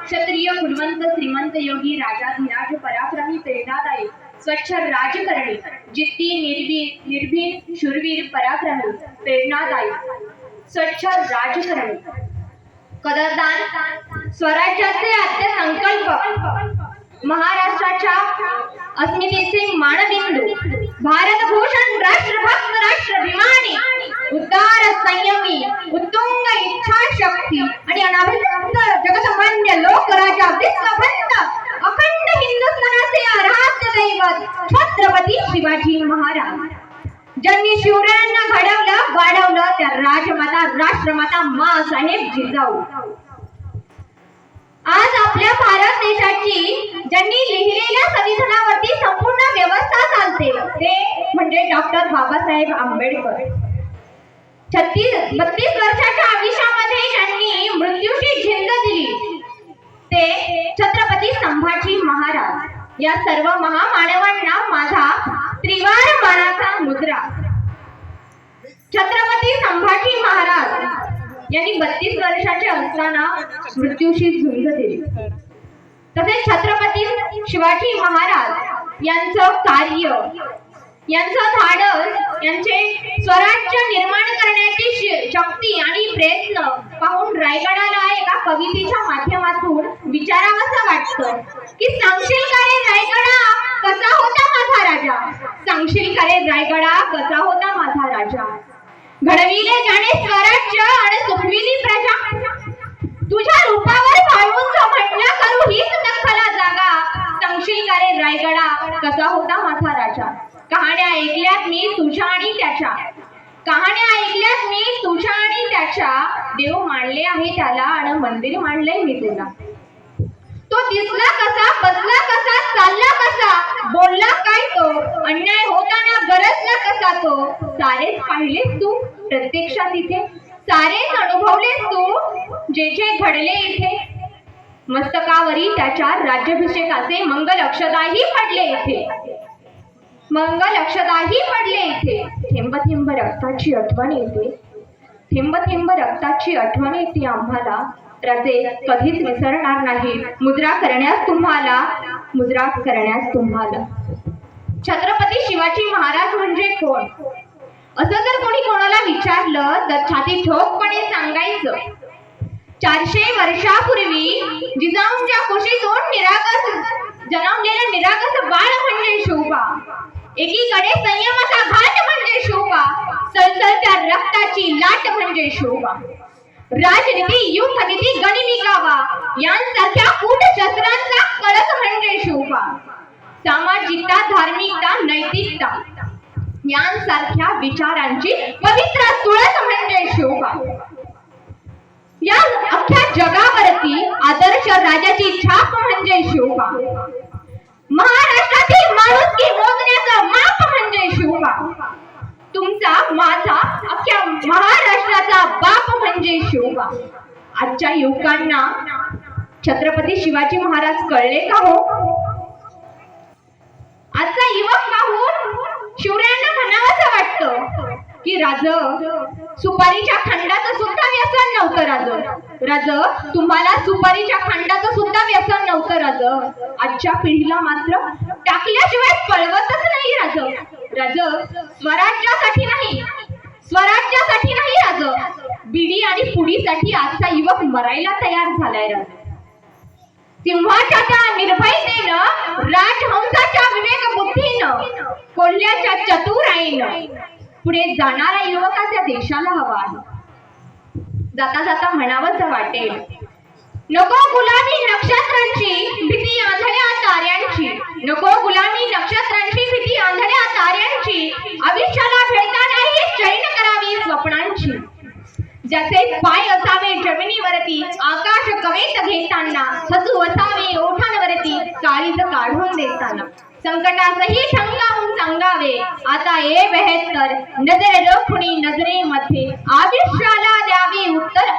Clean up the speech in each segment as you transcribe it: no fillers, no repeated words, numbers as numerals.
क्षत्रिय कुलवंत श्रीमंत योगी राजाधिराज पराक्रमी प्रेरणादायी स्वच्छ राजकारणी जिद्दी निर्भीड शूरवीर पराक्रमी प्रेरणादायी स्वच्छ राजकारणी कदरदान स्वराज्याचे आद्य संकल्प महाराष्ट्राच्या अस्मितेचे मानबिंदू भारतभूषण राष्ट्रभक्त राष्ट्राभिमानी उदार संयमी उत्तुंग इच्छाशक्ती आणि अनाभिलंब जगतमान्य लोकराजा विश्वभक्त अखंड हिंदुस्थानाचे आराध्य दैवत छत्रपती शिवाजी महाराज ज्यांनी शिवरायांना घडवलं वाढवलं त्या राजमाता राष्ट्रमाता माँसाहेब जिजाऊ आज आपल्या भारत देशाची ज्यांनी लिहिलेल्या संविधानावरती संपूर्ण व्यवस्था चालते ते म्हणजे डॉक्टर बाबासाहेब आंबेडकर 32 वर्षाच्या आयुष्यामध्ये ज्यांनी मृत्यूची झिंग दिली ते छत्रपती संभाजी महाराज या सर्व महामानवांना माझा त्रिवार मानाचा मुद्रा छत्रपती संभाजी महाराज यांनी 32 वर्षाचे असताना मृत्यूशी झुंज दिली तसेच छत्रपती शिवाजी महाराज यांचं कार्य यांचं धाडस यांचे स्वराज्य निर्माण करण्याची शक्ती आणि प्रयत्न पाहून रायगडाला एका कवितेच्या माध्यमातून विचारावंसं वाटतं की सांगशील का रे रायगडा कसा होता माझा राजा सांगशील का रे रायगडा कसा होता माझा राजा घडविले जाणे स्वराज्य आणि सुखविली प्रजा तुझ्या रूपावर पाळून जो म्हटला करू हीच दखला जागा सांगशील का रे रायगडा कसा होता माझा राजा कहाण्या ऐकल्यात मी तुझ्या आणि त्याच्या कहाण्या ऐकल्यात मी तुझ्या आणि त्याच्या देव मानले आहे त्याला आणि मंदिर मानले मी तुला तो दिसला कसा बसला कसा चालला कसा बोलला काय तो अन्याय होताना गरजला कसा तो सारेच पाहिलेस तू प्रत्यक्षात इथे सारेच अनुभवलेस तू जे जे घडले इथे मस्तकावरी त्याच्या राज्याभिषेकाचे मंगल अक्षताही पडले इथे मंगल अक्षताही पडले इथे थेंब थेंब रक्ताची आठवण येते थेंब थेंब रक्ताची आठवण येते आम्हाला राजे कधीच विसरणार नाही मुद्रा करण्यास तुम्हाला छत्रपती शिवाजी महाराज म्हणजे कोण असं जर कोणी कोणाला विचारलं तर छाती ठोकपणे सांगायचं 400 वर्षापूर्वी जिजाऊंच्या कुशीतून जन्मलेलं निरागस बाळ म्हणजे शोभा एकीकडे संयमाचा घाट म्हणजे शोभा सळसळत्या रक्ताची लाट म्हणजे शोभा राजनीती युद्धनीती गणिमिकावा यांसारख्या कूट शस्त्रांचा कळस म्हणजे शोभा सामाजिकता धार्मिकता नैतिकता यांसारख्या विचारांची पवित्र तुळस म्हणजे शोभा या अख्ख्या जगावरती आदर्श राजाची छाप म्हणजे शोभा महाराष्ट्रातील माणुसकी मोजण्याचं माप म्हणजे शोभा तुमचा माझा अख्ख्या महाराष्ट्राचा बाप म्हणजे शोभा आजच्या युवकांना छत्रपती शिवाजी महाराज कळले का हो आजचा युवक पाहून शिवरायांना म्हणावंसं वाटतं की राज सुपारीच्या खंडाचं सुद्धा व्यसन नव्हतं राज तुम्हाला सुपारीच्या खंडाचं सुद्धा व्यसन नव्हतं आजच्या पिढीला मात्र टाकल्याशिवाय पळवतच नाही राज स्वराज्यासाठी नाही राज बिडी आणि पुडीसाठी आजचा युवक मरायला तयार झालाय राज सिंहाच्या त्या निर्भयतेनं राजहंसाच्या विवेक बुद्धीनं कोल्ह्याच्या चतुराईनं पुढे जाणारा युवकाच्या देशाला हवा आहे जाता जाता म्हणावंच वाटेल नको गुलामी नक्षत्रांची भीती आंधळ्या ताऱ्यांची नको गुलामी नक्षत्रांची भीती आंधळ्या ताऱ्यांची आयुष्याला भेटतानाही चैन करावी स्वप्नांची ज्याचे पाय असावे जमिनीवरती आकाश कवेत घेताना हसू असावे ओठांवरती काळीज काढून देताना संकटासही शंकावून सांगावे आता ए बेहत्तर नजर रोखुनी नजरेमध्ये आयुष्याला द्यावे उत्तर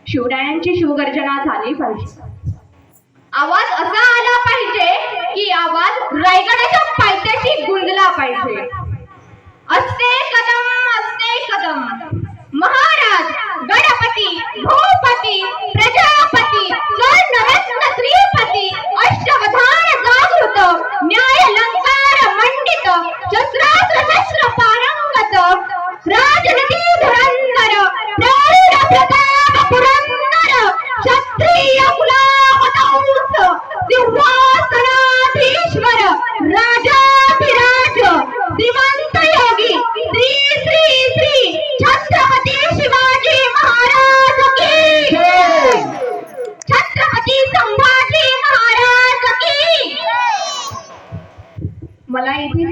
शिवरायांची शिवगर्जना झाली पाहिजे आवाज असा आला पाहिजे की आवाज रायगडाच्या पायथ्याशी गुंजला पाहिजे असते कदम महाराज गणपती भूपती प्रजा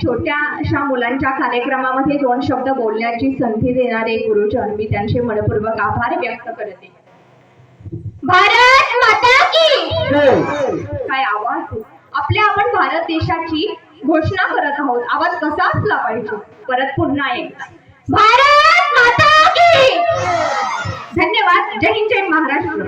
छोट्याशा मुलांच्या कार्यक्रमामध्ये 2 शब्द बोलण्याची संधी देणारे गुरुजन, मी त्यांचे मनपूर्वक आभार व्यक्त करते. भारत माता की काय आवाज! आपल्या आपण भारत देशाची घोषणा करत आहोत. आवाज कसा असला पाहिजे? परत पुन्हा एकदा, भारत माता की. धन्यवाद. जय हिंद, जय महाराष्ट्र.